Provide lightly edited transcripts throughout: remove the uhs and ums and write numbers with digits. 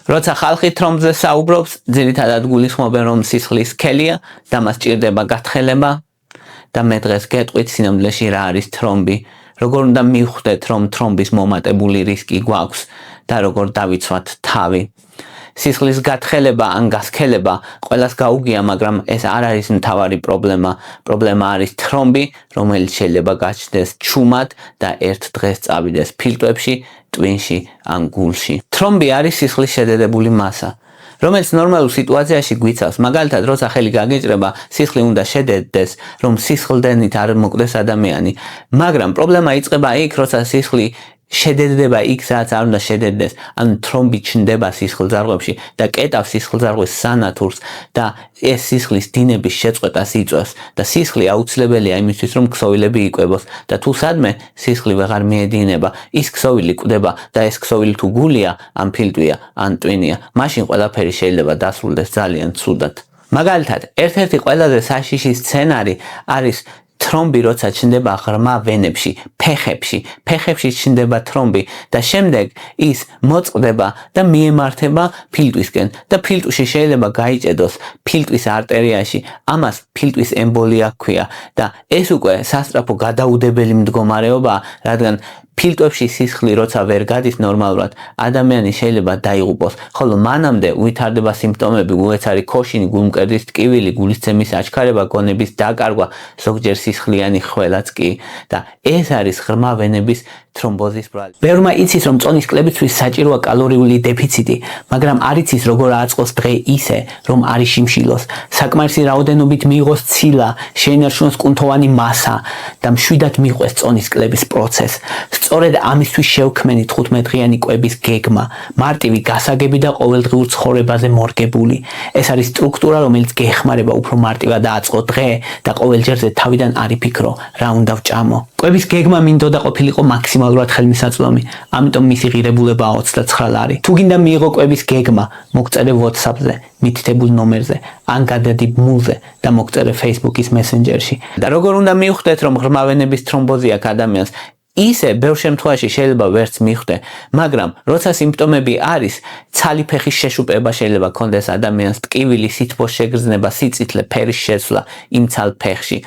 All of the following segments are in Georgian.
როცა ხალხი თრომბზე საუბრობს, ძირითადად გულისხმობენ, რომ სისხლის სქელია და მას ჭირდება გათხელება და მე დღეს გეტყვით სინამდვილეში რა არის თრომბი, როგორ უნდა მივხვდეთ, რომ თრომბის მომატებული რისკი გვაქვს და როგორ დავიცვათ თავი. სისხლის გათხელება ან გასქელება ყველას გაუგია, მაგრამ ეს არ არის მთავარი პრობლემა. პრობლემა არის თრომბი, რომელიც შეიძლება გაჩნდეს ჩუმად და ერთ დღეს წავიდეს ფილტვებში, ტვინში ან გულში. თრომბი არის სისხლის შედედებული მასა, რომელიც ნორმალურ სიტუაციაში გვიცავს. მაგალითად, როცა ხელი გაგეჭრება, სისხლი უნდა შედედდეს, რომ სისხლდენით არ მოკვდეს ადამიანი. მაგრამ პრობლემა იწყება იქ, როცა სისხლი შედედდება იქ, სადაც არ უნდა შედედდეს, ან თრომბი ჩნდება სისხლძარღვებში და კეტავს სისხლძარღვის სანათურს და ეს სისხლის დინების შეწყვეტას იწვევს და სისხლი აუცილებელია იმისთვის, რომ ქსოვილები იკვებოს და თუ სადმე სისხლი ვეღარ მიედინება, ის ქსოვილი კვდება და ეს ქსოვილი თუ გულია, ან ფილტვია, ან ტვინია, მაშინ ყველაფერი შეიძლება დასრულდეს ძალიან ცუდად. მაგალითად, ერთ-ერთი ყველაზე საშიში სცენარი არის თრომბი, როცა ჩნდება ღრმა ვენებში, ფეხებში ჩნდება თრომბი და შემდეგ ის მოწყდება და მიემართება ფილტვისკენ და ფილტვში შეიძლება გაიჭედოს ფილტვის არტერიაში, ამას ფილტვის ემბოლია ჰქვია და ეს უკვე სასწრაფო გადაუდებელი მდგომარეობაა, რადგან ფილტვებში სისხლი როცა ვერ გადის ნორმალურად, ადამიანი შეიძლება დაიღუპოს, ხოლო მანამდე ვითარდება სიმპტომები, უეცარი ქოშინი, გულმკერდის ტკივილი, გულისცემის აჩქარება, გონების დაკარგვა, ზოგჯერ სისხლიანი ხველაც კი და ეს არის ღრმა ვენების თრომბოზის ბრალი. ბევრმა იცის, რომ წონის კლებისთვის საჭიროა კალორიული დეფიციტი, მაგრამ არ იცის, როგორ აწყოს დღე ისე, რომ არ იშიმშილოს, საკმარისი რაოდენობით მიიღოს ცილა, შეინარჩუნოს კუნთოვანი მასა და მშვიდად მიყვეს წონის კლების პროცესს. სწორედ ამისთვის შევქმენი 15-დღიანი კვების გეგმა, მარტივი, გასაგები და ყოველდღიურ ცხოვრებაზე მორგებული. ეს არის სტრუქტურა, რომელიც გეხმარება უფრო მარტივად დააწყო დღე და ყოველჯერზე თავიდან არ იფიქრო, რა უნდა ვჭამო. კვების გეგმა მინდოდა ყოფილიყო მაქსიმალურად ხელმისაწვდომი, ამიტომ მისი ღირებულებაა 29 ლარი. თუ გინდა მიიღო კვების გეგმა, მოგწერე WhatsApp-ზე, მითითებულ ნომერზე, ან გადადი ბმულზე და მოგწერე Facebook-ის მესენჯერში. და როგორ უნდა მივხვდეთ, რომ ღრმა ვენების თრომბოზი აქვს ადამიანს? ისე ბევრ შემთხვევაში შეიძლება ვერც მიხვდე, მაგრამ როცა სიმპტომები არის, ცალი ფეხის შეშუპება შეიძლება კონდეს ადამიანს, ტკივილი, სითბოს შეგრძნება, სიწითლე, ფერის შეცვლა იმ ცალ ფეხში.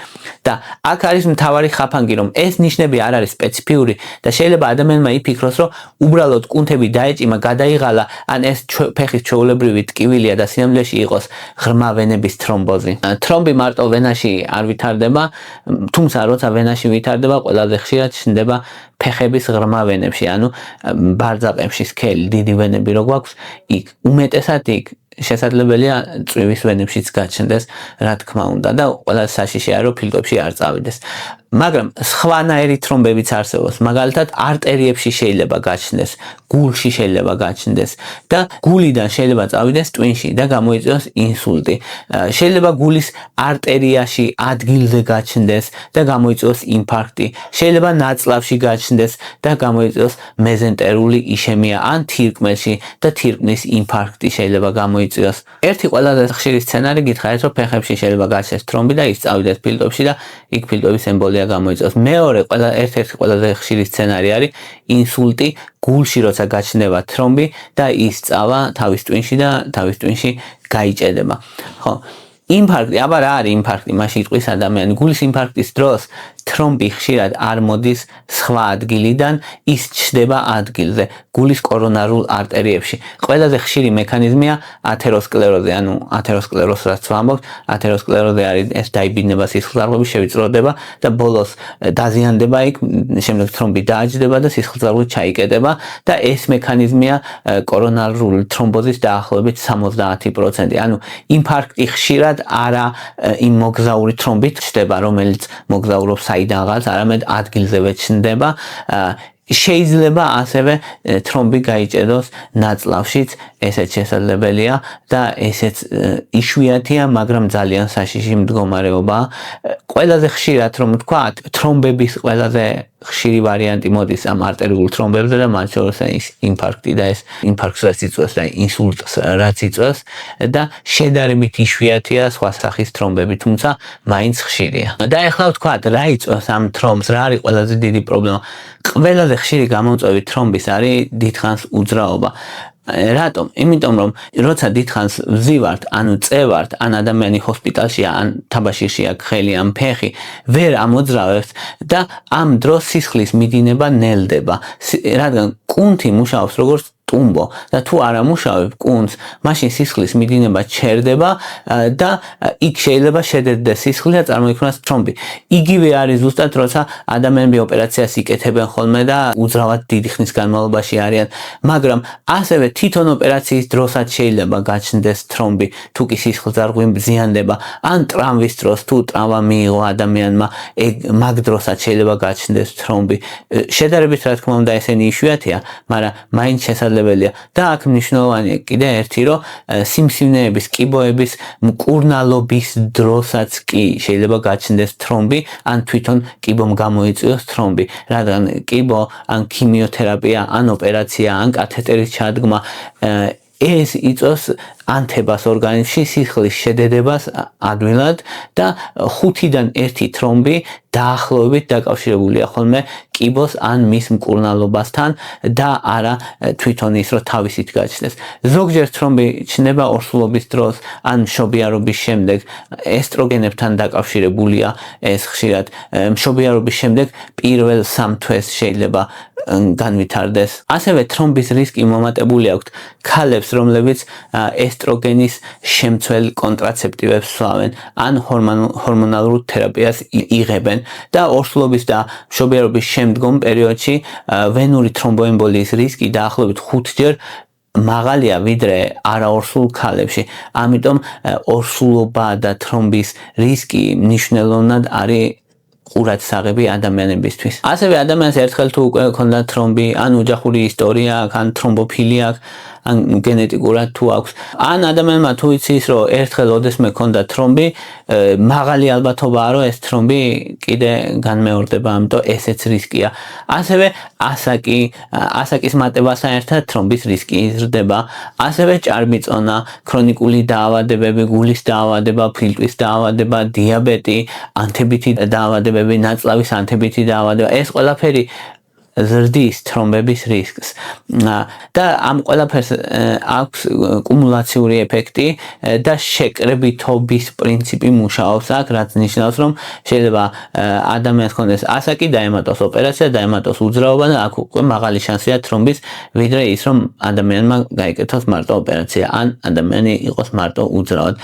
და აქ არის მთავარი ხაფანგი, რომ ეს ნიშნები არ არის სპეციფიური და შეიძლება ადამიანმა იფიქროს, რომ უბრალოდ კუნთები დაეჭიმა, გადაიღალა, ან ეს ფეხის ჩვეულებრივი ტკივილია და სინამდვილეში იყოს ღრმა ვენების თრომბოზი. თრომბი მარტო ვენაში არ ვითარდება, თუმცა როცა ვენაში ვითარდება, ყველაზე ხშირად ჩნდება ფეხების ღრმა ვენებში, ანუ ბარძაყებში სქელი, დიდი ვენები რო გვაქვს, იქ უმეტესად იქ შესაძლებელია წვივის ვენებშიც გაჩნდეს, რა თქმა უნდა და ყველა საშიშია რომ ფილტვებში არ წავიდეს. მაგრამ სხვანაირი თრომბებიც არსებობს, მაგალითად არტერიებში შეიძლება გაჩნდეს, გულში შეიძლება გაჩნდეს და გულიდან შეიძლება წავიდეს ტვინში და გამოიწვიოს ინსულტი. შეიძლება გულის არტერიაში ადგილზე გაჩნდეს და გამოიწვიოს ინფარქტი. შეიძლება ნაწლავში გაჩნდეს და გამოიწვიოს მეზენტერული იშემია ან თირკმელში და თირკმლის ინფარქტი შეიძლება გამოიწვიოს. ერთი ყველაზე ხშირი სცენარი გითხარით, რომ ფეხებში შეიძლება გაჩნდეს თრომბი და ის წავიდეს ფილტვებში და იქ ფილტვების ემბოლია გამოიწვევს. მეორე ერთ-ერთი ყველაზე ხშირი სცენარი არის ინსულტი გულში, როცა გაჩნდება თრომბი და ის წავა თავის ტვინში და თავის ტვინში გაიჭედება. ხო, ინფარქტი, აბა რა არის ინფარქტი? მაშინ იტყვის ადამიანი, გულის ინფარქტის დროს თრომბი ხშირად არ მოდის სხვა ადგილიდან, ის ჩნდება ადგილზე, გულის კორონარულ არტერიებში. ყველაზე ხშირი მექანიზმია ათეროსკლეროზი, ანუ ათეროსკლეროზს რაც ვამბობთ, ათეროსკლეროზი არის ეს დაიბინება სისხლძარღვები, შევიწროდება და ბოლოს დაზიანდება იქ, შემდეგ თრომბი დააჯდება და სისხლძარღვი ჩაიკეტება და ეს მექანიზმია კორონარული თრომბოზის დაახლოებით 70%. ანუ ინფარქტი ხშირად არა იმ მოგზაური თრომბით ჩნდება, რომელიც მოგზაურობს საიდანღაც, არამედ ადგილზევე ჩნდება. შეიძლება ასევე თრომბი გაიჭედოს ნაწლავშიც, ესეც შესაძლებელია და ესეც იშვიათია, მაგრამ ძალიან საშიში მდგომარეობაა. ყველაზე ხშირად რომ ვთქვათ, თრომბების ყველაზე ხშირი ვარიანტი მოდის ამ არტერიულ თრომბებზე და მათ შორის ის ინფარქტი და ეს ინფარქტს რაც იწვევს და ინსულტს რაც იწვევს და შედარებით იშვიათია სხვა სახის თრომბები, თუმცა მაინც ხშირია. და ეხლა ვთქვათ, რა იწვევს ამ თრომბს, რა არის ყველაზე დიდი პრობლემა? ყველაზე ხშირი გამომწვევი თრომბის არის დიდხანს უძრაობა. რატომ? იმიტომ რომ როცა დიდხანს ვზივართ, ანუ წევართ, ან ადამიანი ჰოსპიტალშია, ან თაბაშირშია ხელი, ან ფეხი, ვერ ამოძრავებს და ამ დროს სისხლის მიდინება ნელდება, რადგან კუნთი მუშაობს როგორც ტუმბო და თუ არ ამუშავებ კუნთს, მაშინ სისხლის მიდინება ჩერდება და იქ შეიძლება შედედდეს სისხლი და წარმოიქმნას თრომბი. იგივე არის ზუსტად როცა ადამიანები ოპერაციას იკეთებენ ხოლმე და უძრავად დიდი ხნის განმავლობაში არიან, მაგრამ ასევე თვითონ ოპერაციის დროსაც შეიძლება გაჩნდეს თრომბი, თუ კი სისხლძარღვი მზიანდება, ან ტრავმის დროს, თუ ტრავმა მიიღო ადამიანმა, მაგ დროსაც შეიძლება გაჩნდეს თრომბი. შედარებით რა თქმა უნდა ესენი იშვიათია, მაგრამ მაინც შესაძლებელია და აქ მნიშვნელოვანია კიდე ერთი, რომ სიმსივნეების, კიბოების მკურნალობის დროსაც კი შეიძლება გაჩნდეს თრომბი, ან თვითონ კიბომ გამოიწვიოს თრომბი, რადგან კიბო, ან ქიმიოთერაპია, ან ოპერაცია, ან კათეტერის ჩადგმა ეს იწვევს ანთებას ორგანიზმში, სისხლის შედედებას ადვილად და 5-დან 1 თრომბი დაახლოებით დაკავშირებულია ხოლმე კიბოს ან მის მკურნალობასთან და არა თვითონ ის რომ თავისით გაჩნდეს. ზოგჯერ თრომბი ჩნდება ორსულობის დროს ან მშობიარობის შემდეგ, ესტროგენებთან დაკავშირებულია ეს ხშირად. მშობიარობის შემდეგ პირველ 3 თვეს შეიძლება განვითარდეს. ასევე თრომბის რისკი მომატებული აქვს ქალებს, რომლებიც ესტროგენის შემცველ კონტრაცეპტივებს სვავენ, ან ჰორმონალურ თერაპიას იღებენ და ორსულობის და მშობიარობის შემდგომ პერიოდში ვენური თრომბოემბოლიის რისკი დაახლოებით 5-ჯერ მაღალია ვიდრე არაორსულ ქალებში. ამიტომ ორსულობა და თრომბის რისკი მნიშვნელოვნად არის ყურადსაღები ადამიანებისთვის. ასევე ადამიანს ერთხელ თუ უკვე ქონდა თრომბი, ან ოჯახური ისტორია აქვს, ან თრომბოფილია აქვს, ან გენეტიკურად თუ აქვს, ან ადამიანმა თუ იცის რომ ერთხელ ოდესმე ქონდა თრომბი, მაღალი ალბათობაა რომ ეს თრომბი კიდე განმეორდება, ამიტომ ესეც რისკია. ასევე ასაკის მატებასთან ერთად თრომბის რისკი იზრდება. ასევე ჭარბიწონა, ქრონიკული დაავადებები, გულის დაავადება, ფილტვის დაავადება, დიაბეტი, ანთებითი დაავადებები, ნაწლავის ანთებითი დაავადება, ეს ყველაფერი ზრდის თრომბების რისკს და ამ ყველაფერს აქვს კუმულაციური ეფექტი და შეკრებითობის პრინციპი მუშაობს აქ, რაც ნიშნავს, რომ შეიძლება ადამიანს ჰქონდეს ასაკი, დაემატოს ოპერაცია, დაემატოს უძრაობა და აქ უკვე მაღალი შანსია თრომბის, ვიდრე ის, რომ ადამიანმა გაიკეთოს მარტო ოპერაცია, ან ადამიანი იყოს მარტო უძრავად.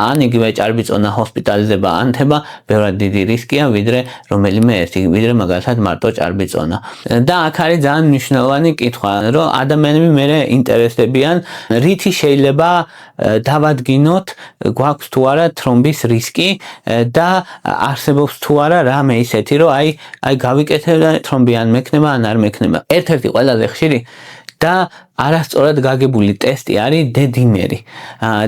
ან იგივე ჭარბიწონა, ჰოსპიტალიზება, ანთება ბევრად დიდი რისკია, ვიდრე რომელიმე ერთი, ვიდრე მაგალითად მარტო ჭარბიწონა. და აქ არის ძალიან მნიშვნელოვანი კითხვა, რომ ადამიანები მერე ინტერესდებიან, რითი შეიძლება დავადგინოთ, გვაქვს თუ არა თრომბის რისკი და არსებობს თუ არა რამე ისეთი, რომ აი გავიკეთებ და თრომბი ან მექნება, ან არ მექნება. ერთ-ერთი ყველაზე ხშირი და არასწორად გაგებული ტესტი არის დედიმერი.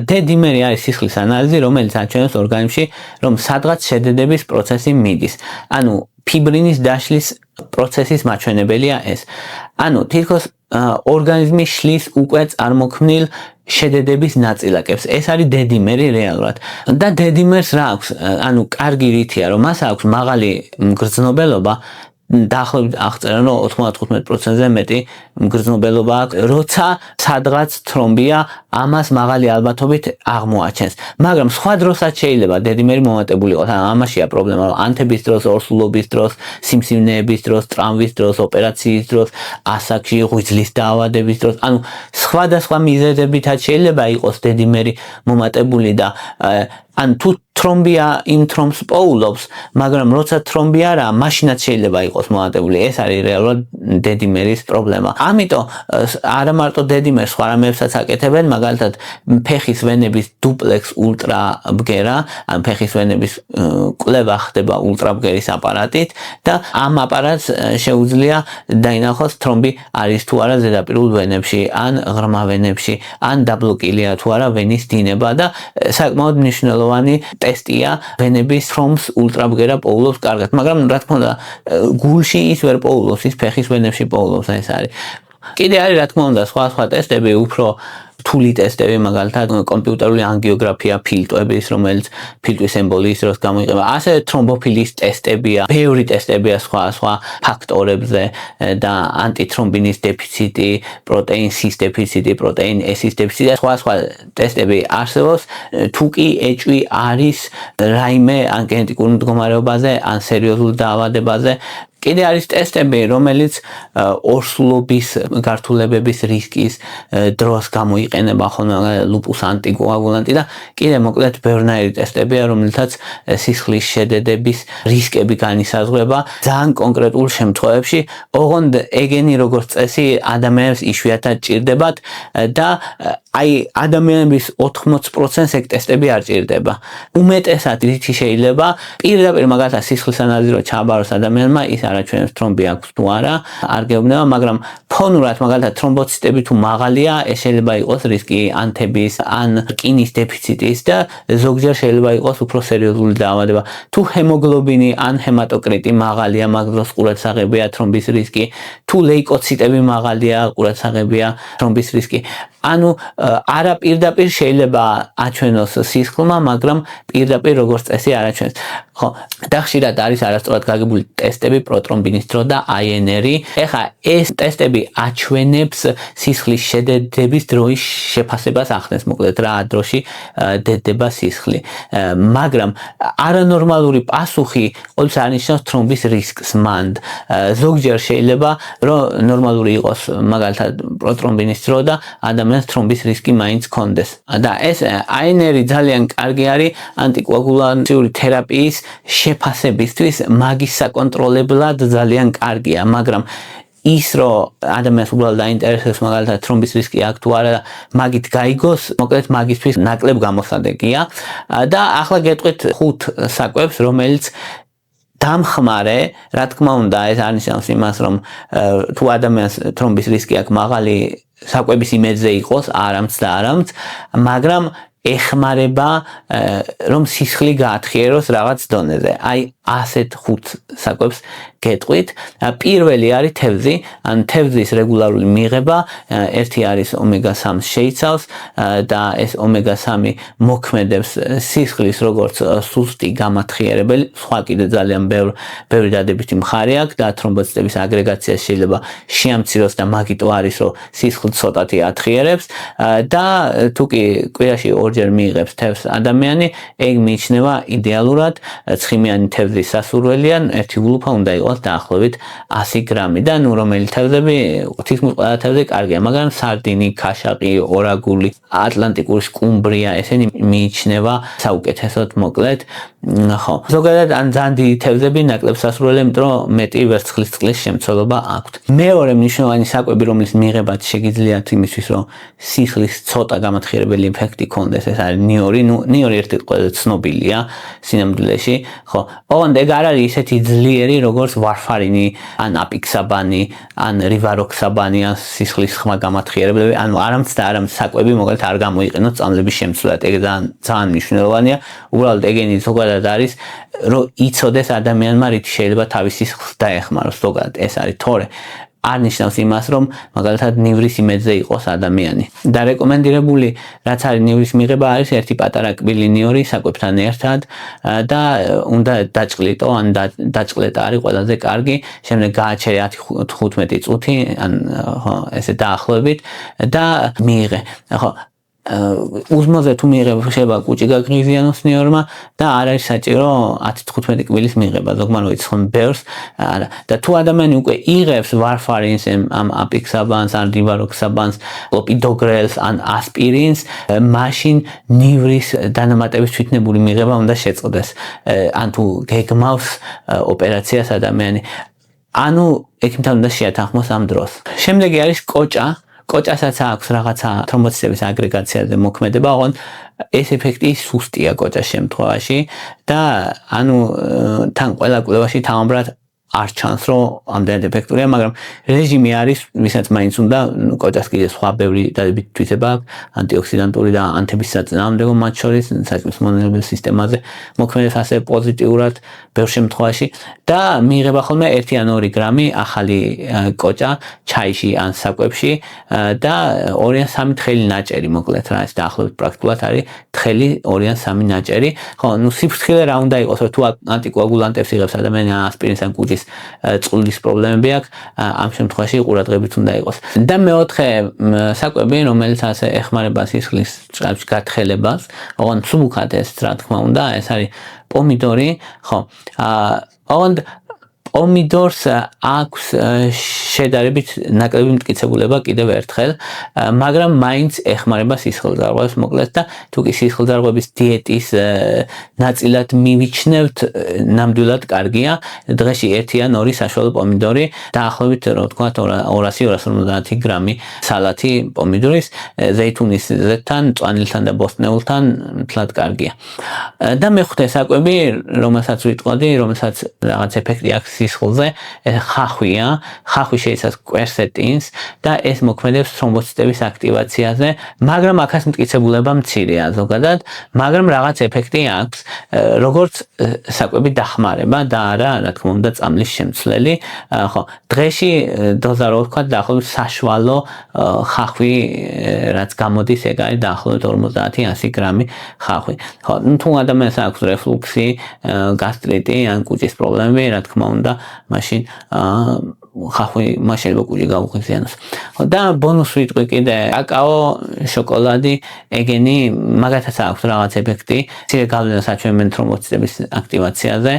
დედიმერი არის სისხლის ანალიზი, რომელიც აჩვენებს ორგანიზმში, რომ სადღაც შედედების პროცესი მიდის. ანუ ფიბრინის დაშლის პროცესის მაჩვენებელია ეს. ანუ თითქოს ორგანიზმი შლის უკვე წარმოქმნილ შედედების ნაწილაკებს. ეს არის დედიმერი რეალურად. და დედიმერს რა აქვს? ანუ კარგი რითია, რომ მას აქვს მაღალი მგრძნობელობა, დაახლოებით აღწერენ, რომ 95%-ზე მეტი მგრძნობელობა აქვს, როცა სადღაც თრომბია, ამას მაღალი ალბათობით აღმოაჩენს. მაგრამ სხვა დროსაც შეიძლება დედიმერი მომატებული იყოს. ამაშია პრობლემა, რომ ანთების დროს, ორსულობის დროს, სიმსივნეების დროს, ტრავმის დროს, ოპერაციის დროს, ასაკში, ღვიძლის დაავადების დროს, ანუ სხვადასხვა მიზეზებითაც შეიძლება იყოს დედიმერი მომატებული და ან თუ თრომბია იმ თრომბს პოულობს, მაგრამ როცა თრომბი არაა, მაშინაც შეიძლება იყოს მომატებული. ეს არის რეალურად დედიმერის პრობლემა. ამიტომ არა მარტო დედიმერს, სხვა რამებსაც აკეთებენ, მაგალითად ფეხის ვენების დუპლექს ულტრა ბგერა, ან ფეხის ვენების კვლევა ხდება ულტრა ბგერის აპარატით და ამ აპარატს შეუძლია დაინახოს თრომბი არის თუ არა ზედაპირულ ვენებში, ან ღრმა ვენებში, ან დაბლოკილია თუ არა ვენის დინება და საკმაოდ მნიშვნელოვანი ტესტია ვენების თრომბს ულტრაბგერა პოულობს კარგად, მაგრამ რა თქმა უნდა გულში ის ვერ პოულობს, ის ფეხის ვენებში პოულობს, ეს არის. კიდე არის რა თქმა უნდა სხვა ტესტები უფრო რთული ტესტები, მაგალითად კომპიუტერული ანგიოგრაფია ფილტვების, რომელიც ფილტვის ემბოლიის დროს გამოიყენება. ასე თრომბოფილის ტესტებია, ბევრი ტესტებია სხვა ფაქტორებზე და ანტითრომბინის დეფიციტი, პროტეინ C-ის დეფიციტი, პროტეინ S-ის დეფიციტი, სხვა ტესტები არსებობს. თუ კი ეჭვი არის რაიმე ან გენეტიკურ მდგომარეობაზე, ან სერიოზულ დაავადებაზე, კიდე არის ტესტები, რომელიც ორსულობის გართულებების რისკის დროს გამოიყენება ხოლმე ლუპუს ანტიკოაგულანტი და კიდე მოკლედ ბევრნაირი ტესტებია, რომელთაც სისხლის შედედების რისკები განისაზღვრება ძალიან კონკრეტულ შემთხვევებში. ოღონდ ეგენი როგორც წესი ადამიანებს იშვიათად ჭირდებათ და აი ადამიანების 80%-ს ეგ ტესტები არ ჭირდება. უმეტესად რითი შეიძლება პირდაპირ მაგალითად სისხლის ანალიზი რო ჩააბაროს ადამიანმა, ის არაჩვენებს თრომბი აქვს თუ არა, არ გეუბნება, მაგრამ ფონურად მაგალითად თრომბოციტები თუ მაღალია, ეს შეიძლება იყოს რისკი ანთების, ან რკინის დეფიციტის და ზოგჯერ შეიძლება იყოს უფრო სერიოზული დაავადება. თუ ჰემოგლობინი ან ჰემატოკრიტი მაღალია, მაგ დროს ყურადსაღებია თრომბის რისკი, თუ ლეიკოციტები მაღალია, ყურადსაღებია თრომბის რისკი. ანუ არა პირდაპირ შეიძლება აჩვენოს სისხლმა, მაგრამ პირდაპირ როგორც წესი არ აჩვენს. ხო, და ხშირად არის არასწორად გაგებული ტესტები პროტრომბინის დრო და INR-ი. ეხლა ეს ტესტები აჩვენებს სისხლის შედედების დროის შეფასებას ახდენს, მოკლედ რა დროში დედება სისხლი. მაგრამ არანორმალური პასუხი ყოველთვის არნიშნავს თრომბის რისკს მანდ. ზოგჯერ შეიძლება რომ ნორმალური იყოს მაგალითად პროტრომბინის დრო და ადამიანს თრომბის რისკი მაინც ჰქონდეს. და ეს INR-ი ძალიან კარგი არის ანტიკოაგულანტური თერაპიის შეფასებისთვის, მაგის საკონტროლებლად ძალიან კარგია, მაგრამ ის რომ ადამიანს უბრალოდ დაინტერესებს მაგალითად თრომბის რისკი აქვს თუ არა, მაგით გაიგოს, მოკლედ მაგისთვის ნაკლებ გამოსადეგია. და ახლა გეტყვით 5 საკვებს, რომელიც დამხმარე, რა თქმა უნდა, ეს არნიშნავს იმას, რომ თუ ადამიანს თრომბის რისკი აქვს მაღალი, საკვების იმედზე იყოს, არამც და არამც, მაგრამ ეხმარება რომ სისხლი გაათხიეროს რაღაც დონეზე. აი ასეთ 5 საკვებს გეტყვით. პირველი არის თევზი, ან თევზის რეგულარული მიღება, ერთი არის ომეგა-3 შეიცავს და ეს ომეგა-3 მოქმედებს სისხლის როგორც სუსტი გამათხიერებელი, სხვა კიდე ძალიან ბევრი დადებითი მხარე აქვს და თრომბოციტების აგრეგაცია შეიძლება შეამციროს და მაგიტო არის რომ სისხლი ცოტათი ათხიერებს და თუ კი კვირაში ორჯერ მიიღებს თევზს ადამიანი, ეგ მიიჩნევა იდეალურად. ცხიმიანი თევზის სასურველია, ერთი ულუფა უნდა იყოს დაახლოებით 100 გრამი და ნუ რომელი თევზები, თითქმის ყველა თევზი კარგია, მაგრამ სარდინი, ქაშაყი, ორაგული, ატლანტიკური სკუმბრია, ესენი მიიჩნევა საუკეთესოდ, მოკლედ. ხო, ზოგადად ან ძალიან დიდი თევზები ნაკლებ სასურველია, იმიტომ რომ მეტი ვერცხლის წყლის შემცველობა აქვთ. მეორე მნიშვნელოვანი საკვები, რომლის მიღებაც შეგიძლიათ იმისთვის, რომ სისხლის ცოტა გამათხიერებელი ეფექტი ქონდეს, ეს არის ნიორი. ნუ ნიორი ერთ-ერთი ყველაზე ცნობილია სინამდვილეში, ხო. ოღონდ ეგ არ არის ისეთი ძლიერი, როგორც ვარფარინი, ან აპიქსაბანი, ან რივაროქსაბანი, ან სისხლის ხმა გამათხიერებელი, ანუ არამც და არამც საკვები მოკლედ არ გამოიყენოთ წამლების შემცვლელად. ეგ ძალიან მნიშვნელოვანია. უბრალოდ ეგენი ზოგადად არის, რომ იცოდეს ადამიანმა რითი შეიძლება თავის სისხლს დაეხმაროს, ზოგადად ეს არის თორე არ ნიშნავს იმას, რომ მაგალითად ნივრის იმედზე იყოს ადამიანი. და რეკომენდირებული, რაც არის ნივრის მიღება, არის ერთი პატარა კბილი ნიორი საკვებთან ერთად და უნდა დაჭყლიტო, ან დაჭყლეტა არის ყველაზე კარგი. შემდეგ გააჩერე 10-15 წუთი, ან ხო, ესე დაახლოებით და მიიღე. ხო, უზმოზე თუ მიიღებ, შეიძლება კუჭი გაგღიზიანოს ნიორმა და არ არის საჭირო 10-15 კბილის მიღება, ზოგმა რო იცხონ ბევრს, არა. და თუ ადამიანი უკვე იღებს ვარფარინს, ამ აპიქსაბანს, ან რივაროქსაბანს, კლოპიდოგრელს, ან ასპირინს, მაშინ ნივრის დანამატების თვითნებური მიღება უნდა შეწყდეს. ან თუ გეგმავს ოპერაციას ადამიანი, ანუ ექიმთან უნდა შეათანხმოს ამ დროს. შემდეგი არის კოჭა. კოჭასაც აქვს რაღაცა თრომბოციტების აგრეგაციაზე მოქმედება, ოღონდ ეს ეფექტი სუსტია კოჭას შემთხვევაში და ანუ თან ყველა კვლევაში თავმბრად არ ჩანს რომ ამდენად ეფექტურია, მაგრამ რეჟიმი არის, ვისაც მაინც უნდა კოჭას კიდე სხვა ბევრი დადებითი თვისება აქვს, ანტიოქსიდანტური და ანთების საწინააღმდეგო მათ შორის საჭმლის მონელების სისტემაზე მოქმედებს ასე პოზიტიურად ბევრ შემთხვევაში და მიიღება ხოლმე 1 ან 2 გრამი ახალი კოჭა ჩაიში ან საკვებში და 2 ან 3 თხელი ნაჭერი მოკლედ რა ეს დაახლოებით პრაქტიკულად არის თხელი 2 ან 3 ნაჭერი. ხო, სიფრთხილე რა უნდა იყოს, რომ თუ ანტიკოაგულანტებს იღებს ადამიანი ასპირინს ან კუჭის წყლის პრობლემები აქვს, ამ შემთხვევაში ყურადღებით უნდა იყოს. და მეოთხე საკვები, რომელიც ასე ეხმარება სისხლის ჭრაჭს გათხელებას, ოღონდ მსუბუქად ეს რა თქმა უნდა, ეს არის პომიდორი, ხო. ოღონდ პომიდორს აქვს შედარებით ნაკლები მტკიცებულება კიდევ ერთხელ, მაგრამ მაინც ეხმარება სისხლძარღვებს მოკლედ და თუ კი სისხლძარღვების დიეტის ნაწილად მივიჩნევთ, ნამდვილად კარგია. დღეში 1 ან 2 საშუალო პომიდორი, დაახლოებით რო ვთქვათ 200-250 გრამი სალათი პომიდორის, ზეითუნის ზეთთან, მწვანილთან და ბოსტნეულთან მთლად კარგია. და მეხუთე საკვები, რომელსაც ვიტყოდი, რომელსაც რაღაც ეფექტი აქვს სისხლზე, ხახვია, ხახვი შეიცავს კვერსეტინს და ეს მოქმედებს თრომბოციტების აქტივაციაზე, მაგრამ აქაც მტკიცებულება მცირეა ზოგადად, მაგრამ რაღაც ეფექტი აქვს, როგორც საკვები დახმარება და არა, რა თქმა უნდა, წამლის შემცვლელი. ხო, დღეში დოზა რო ვთქვათ, დაახლოებით საშუალო ხახვი, რაც გამოდის, ეგ არის დაახლოებით 50-100 გრამი ხახვი. ხო, თუ ადამიანს აქვს რეფლუქსი, გასტრიტი ან კუჭის პრობლემები, რა თქმა უნდა, მაშინ ხახვი შეიძლება კუჭი გაუღიზიანოს. და ბონუს ვიტყვი კიდე კაკაო, შოკოლადი, ეგენი მაგათაც აქვს რაღაც ეფექტი, მცირე გავლენას აჩვენებენ თრომბოციტების აქტივაციაზე,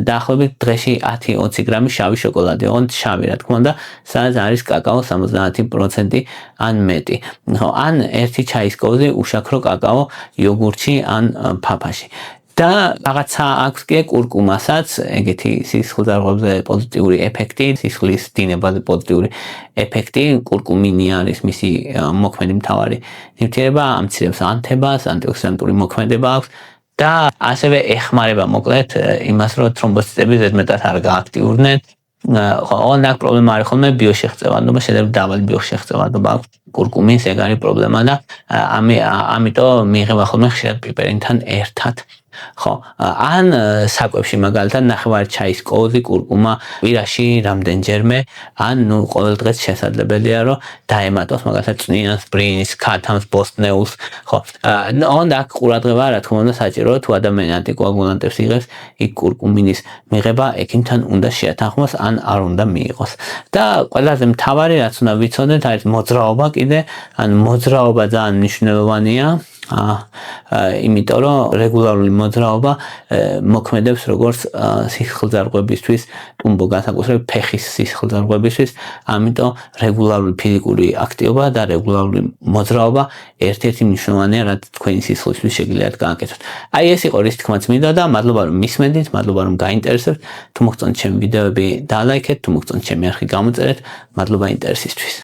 დაახლოებით დღეში 10-20 გრამი შავი შოკოლადი, ოღონდ შავი რა თქმა უნდა, სადაც არის კაკაო 70% ან მეტი. ხო, ან 1 ჩაის კოვზი უშაქრო კაკაო იოგურტში ან ფაფაში. და რაღაცა აქვს კი კურკუმასაც, ეგეთი სისხლძარღვებზე პოზიტიური ეფექტი, სისხლის დინებაზე პოზიტიური ეფექტი, კურკუმინი არის მისი მოქმედი მთავარი ნივთიერება, ამცირებს ანთებას, ანტიოქსიდანტური მოქმედება აქვს და ასევე ეხმარება მოკლედ იმას, რომ თრომბოციტები ზედმეტად არ გააქტიურდნენ. ოღონდ აქ პრობლემა არის ხოლმე ბიოშეღწევადობა, შედარებით დაბალი ბიოშეღწევადობა აქვს კურკუმის, ეგ არის პრობლემა და ამიტომ მიიღება ხოლმე ხშირად პიპერინთან ერთად. ხო, ან საკვებში მაგალითად ნახევარი ჩაის კოვზი, კურკუმა კვირაში რამდენჯერმე, ან ყოველ დღეს შესაძლებელია რომ დაემატოს მაგალითად წვნიანს, ბრინს, ქათამს, ბოსტნეულს, ხო. ოღონდ აქ ყურადღება რა თქმა უნდა საჭიროა, თუ ადამიანი ანტიკოაგულანტებს იღებს, იქ კურკუმინის მიღება ექიმთან უნდა შეათანხმოს, ან არ უნდა მიიღოს. და ყველაზე მთავარი რაც უნდა ვიცოდეთ, არის მოძრაობა კიდე, ან მოძრაობა ძალიან მნიშვნელოვანია. იმიტომ რომ რეგულარული მოძრაობა მოქმედებს როგორც სისხლძარღვებისთვის, ტუმბო განსაკუთრებით ფეხის სისხლძარღვებისთვის, ამიტომ რეგულარული ფიზიკური აქტივობა და რეგულარული მოძრაობა ერთ-ერთი მნიშვნელოვანია, რაც თქვენი სისხლისთვის შეგიძლიათ გააკეთოთ. აი ეს იყო რის თქმაც მინდა და მადლობა რომ მისმენთ, მადლობა რომ გაინტერესებთ, თუ მოგწონთ ჩემი ვიდეოები დალაიქეთ, თუ მოგწონთ ჩემი არხი გამოწერეთ, მადლობა ინტერესისთვის.